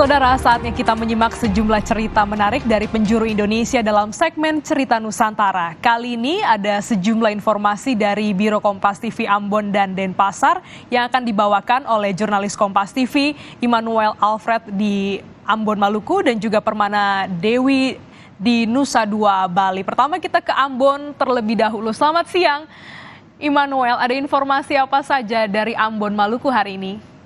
Saudara, saatnya kita menyimak sejumlah cerita menarik dari penjuru Indonesia dalam segmen Cerita Nusantara. Kali ini ada sejumlah informasi dari Biro Kompas TV Ambon dan Denpasar yang akan dibawakan oleh jurnalis Kompas TV Immanuel Alfred di Ambon, Maluku dan juga Permana Dewi di Nusa Dua, Bali. Pertama kita ke Ambon terlebih dahulu. Selamat siang, Immanuel. Ada informasi apa saja dari Ambon, Maluku hari ini?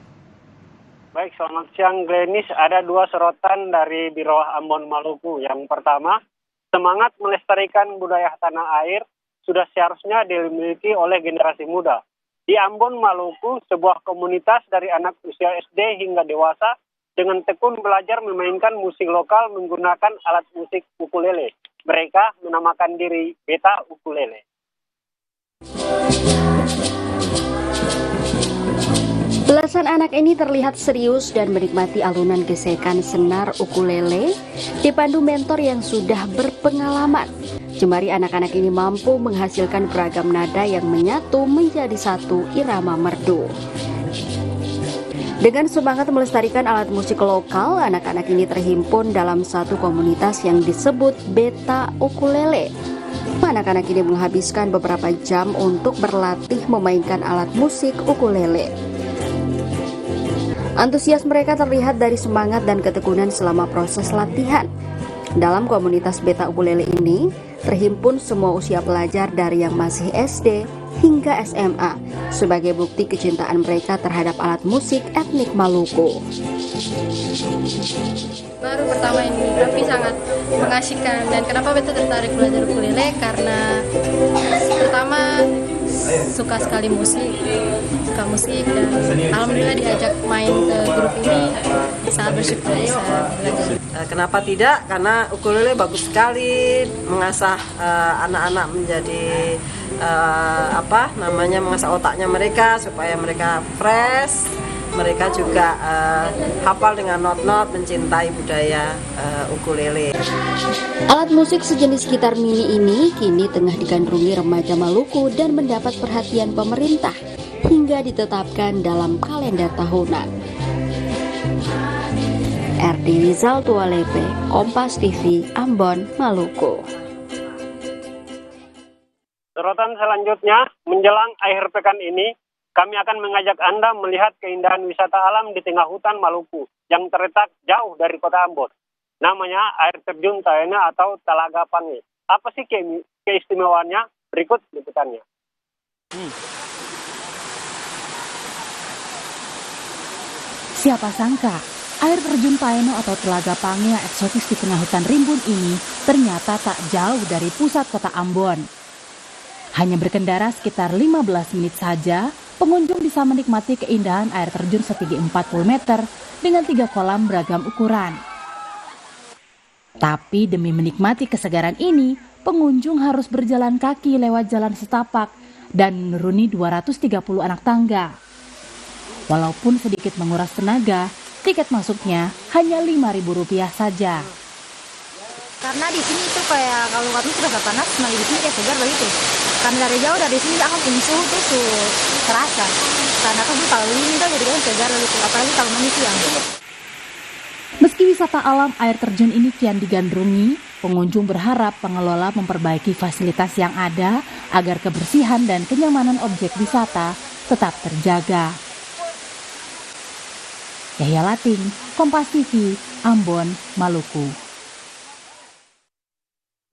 Baik, selamat siang Glenis. Ada dua sorotan dari Biro Ambon Maluku. Yang pertama, semangat melestarikan budaya tanah air sudah seharusnya dimiliki oleh generasi muda. Di Ambon Maluku, sebuah komunitas dari anak usia SD hingga dewasa dengan tekun belajar memainkan musik lokal menggunakan alat musik ukulele. Mereka menamakan diri Beta Ukulele. Belasan anak ini terlihat serius dan menikmati alunan gesekan senar ukulele dipandu mentor yang sudah berpengalaman. Jemari anak-anak ini mampu menghasilkan beragam nada yang menyatu menjadi satu irama merdu. Dengan semangat melestarikan alat musik lokal, anak-anak ini terhimpun dalam satu komunitas yang disebut Beta Ukulele. Anak-anak ini menghabiskan beberapa jam untuk berlatih memainkan alat musik ukulele. Antusias mereka terlihat dari semangat dan ketekunan selama proses latihan. Dalam komunitas Beta Ukulele ini, terhimpun semua usia pelajar dari yang masih SD hingga SMA, sebagai bukti kecintaan mereka terhadap alat musik etnik Maluku. Baru pertama ini, tapi sangat mengasihkan. Dan kenapa Beta tertarik belajar ukulele? Karena pertama suka sekali musik, dan alhamdulillah diajak main ke grup ini, sangat bersyukur bisa belajar. Kenapa tidak? Karena ukulele bagus sekali mengasah anak-anak menjadi mengasah otaknya mereka supaya mereka fresh. Mereka juga hafal dengan not-not, mencintai budaya ukulele. Alat musik sejenis gitar mini ini kini tengah digandrungi remaja Maluku dan mendapat perhatian pemerintah hingga ditetapkan dalam kalender tahunan. Erdi Rizal Tualepe, Kompas TV, Ambon, Maluku. Sorotan selanjutnya, menjelang akhir pekan ini, kami akan mengajak Anda melihat keindahan wisata alam di tengah hutan Maluku yang terletak jauh dari kota Ambon. Namanya air terjun Taena atau Talaga Pange. Apa sih keistimewaannya? Berikut liputannya. Siapa sangka, air terjun Taeno atau Telaga Pange yang eksotis di tengah hutan rimbun ini ternyata tak jauh dari pusat kota Ambon. Hanya berkendara sekitar 15 menit saja, pengunjung bisa menikmati keindahan air terjun setinggi 40 meter dengan 3 kolam beragam ukuran. Tapi demi menikmati kesegaran ini, pengunjung harus berjalan kaki lewat jalan setapak dan menuruni 230 anak tangga. Walaupun sedikit menguras tenaga, tiket masuknya hanya Rp5.000 saja. Karena di sini itu kayak kalau kami sudah panas, nah di sini kayak segar begitu. Karena dari jauh dari sini aku punya suhu tuh terasa. Karena aku kalau ini tuh jadi kan segar gitu, apalagi kalau manusia. Meski wisata alam air terjun ini kian digandrungi, pengunjung berharap pengelola memperbaiki fasilitas yang ada agar kebersihan dan kenyamanan objek wisata tetap terjaga. Yahya Lating, Kompas TV, Ambon, Maluku.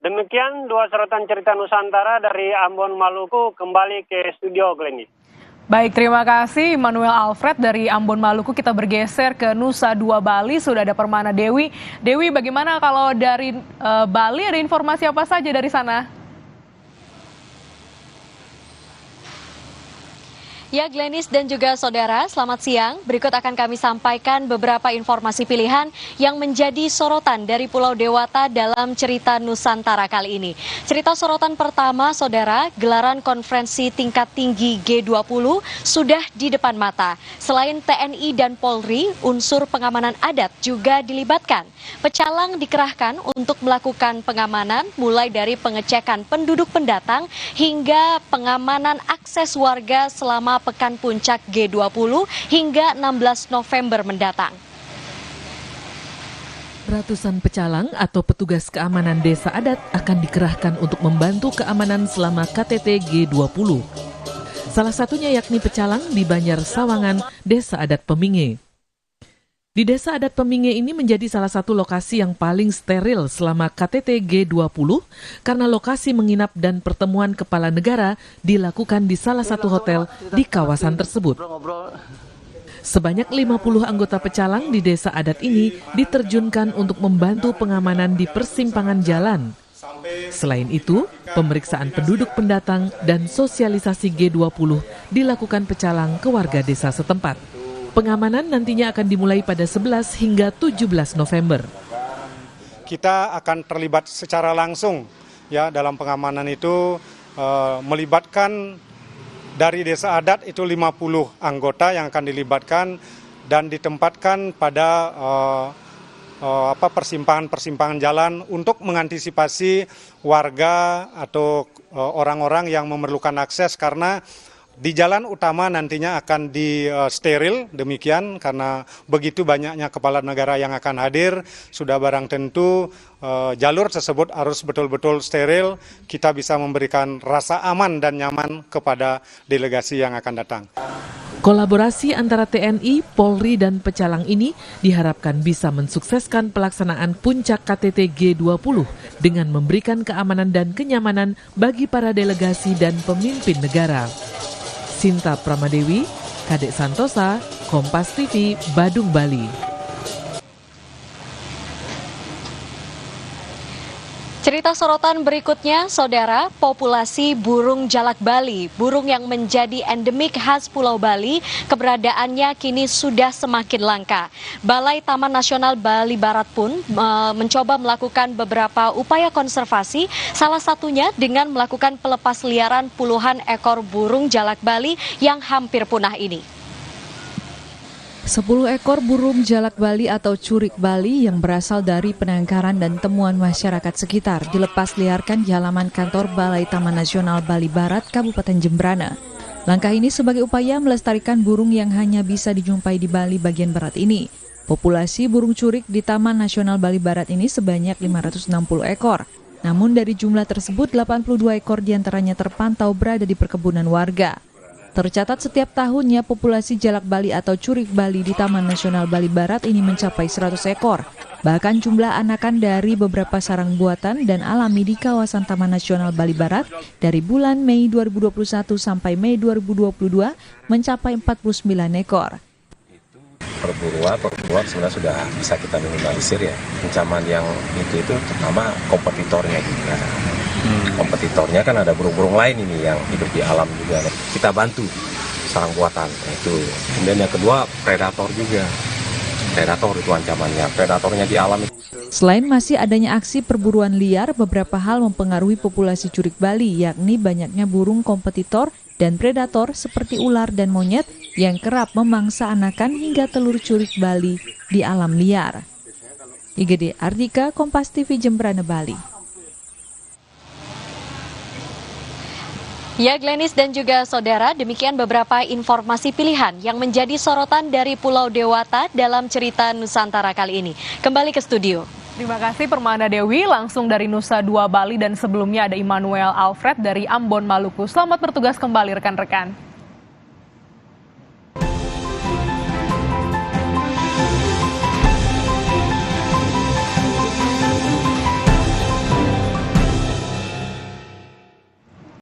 Demikian dua sorotan cerita Nusantara dari Ambon Maluku, kembali ke studio Glennis. Baik, terima kasih Immanuel Alfred dari Ambon Maluku. Kita bergeser ke Nusa Dua, Bali. Sudah ada Permana Dewi. Dewi, bagaimana kalau dari Bali, ada informasi apa saja dari sana? Ya, Glenis dan juga saudara, selamat siang. Berikut akan kami sampaikan beberapa informasi pilihan yang menjadi sorotan dari Pulau Dewata dalam Cerita Nusantara kali ini. Cerita sorotan pertama, saudara, gelaran konferensi tingkat tinggi G20 sudah di depan mata. Selain TNI dan Polri, unsur pengamanan adat juga dilibatkan. Pecalang dikerahkan untuk melakukan pengamanan mulai dari pengecekan penduduk pendatang hingga pengamanan akses warga selama Pekan Puncak G20 hingga 16 November mendatang. Ratusan pecalang atau petugas keamanan desa adat akan dikerahkan untuk membantu keamanan selama KTT G20. Salah satunya yakni pecalang di Banjar Sawangan, Desa Adat Peminge. Di Desa Adat Peminge ini menjadi salah satu lokasi yang paling steril selama KTT G20 karena lokasi menginap dan pertemuan kepala negara dilakukan di salah satu hotel di kawasan tersebut. Sebanyak 50 anggota pecalang di desa adat ini diterjunkan untuk membantu pengamanan di persimpangan jalan. Selain itu, pemeriksaan penduduk pendatang dan sosialisasi G20 dilakukan pecalang ke warga desa setempat. Pengamanan nantinya akan dimulai pada 11 hingga 17 November. Kita akan terlibat secara langsung ya dalam pengamanan itu, melibatkan dari desa adat itu 50 anggota yang akan dilibatkan dan ditempatkan pada persimpangan-persimpangan jalan untuk mengantisipasi warga atau orang-orang yang memerlukan akses, karena di jalan utama nantinya akan di steril demikian karena begitu banyaknya kepala negara yang akan hadir. Sudah barang tentu jalur tersebut harus betul-betul steril, kita bisa memberikan rasa aman dan nyaman kepada delegasi yang akan datang. Kolaborasi antara TNI, Polri, dan pecalang ini diharapkan bisa mensukseskan pelaksanaan puncak KTT G20 dengan memberikan keamanan dan kenyamanan bagi para delegasi dan pemimpin negara. Sinta Pramadewi, Kadek Santosa, Kompas TV, Badung, Bali. Cerita sorotan berikutnya, saudara, populasi burung jalak Bali. Burung yang menjadi endemik khas Pulau Bali, keberadaannya kini sudah semakin langka. Balai Taman Nasional Bali Barat pun mencoba melakukan beberapa upaya konservasi, salah satunya dengan melakukan pelepas liaran puluhan ekor burung jalak Bali yang hampir punah ini. 10 ekor burung jalak Bali atau curik Bali yang berasal dari penangkaran dan temuan masyarakat sekitar dilepas liarkan di halaman kantor Balai Taman Nasional Bali Barat, Kabupaten Jembrana. Langkah ini sebagai upaya melestarikan burung yang hanya bisa dijumpai di Bali bagian barat ini. Populasi burung curik di Taman Nasional Bali Barat ini sebanyak 560 ekor. Namun dari jumlah tersebut 82 ekor diantaranya terpantau berada di perkebunan warga. Tercatat setiap tahunnya populasi jalak Bali atau curik Bali di Taman Nasional Bali Barat ini mencapai 100 ekor. Bahkan jumlah anakan dari beberapa sarang buatan dan alami di kawasan Taman Nasional Bali Barat dari bulan Mei 2021 sampai Mei 2022 mencapai 49 ekor. Perburuan sebenarnya sudah bisa kita minimalisir ya. Ancaman yang itu terutama kompetitornya juga. Kompetitornya kan ada burung-burung lain ini yang hidup di alam juga. Kita bantu sarang buatan itu. Kemudian yang kedua predator juga. Predator itu ancamannya. Predatornya di alam. Selain masih adanya aksi perburuan liar, beberapa hal mempengaruhi populasi curik Bali, yakni banyaknya burung kompetitor dan predator seperti ular dan monyet yang kerap memangsa anakan hingga telur curik Bali di alam liar. IGD Ardika, Kompas TV, Jembrana, Bali. Ya, Glenis dan juga saudara, demikian beberapa informasi pilihan yang menjadi sorotan dari Pulau Dewata dalam cerita Nusantara kali ini. Kembali ke studio. Terima kasih Permana Dewi, langsung dari Nusa Dua Bali, dan sebelumnya ada Immanuel Alfred dari Ambon, Maluku. Selamat bertugas kembali rekan-rekan.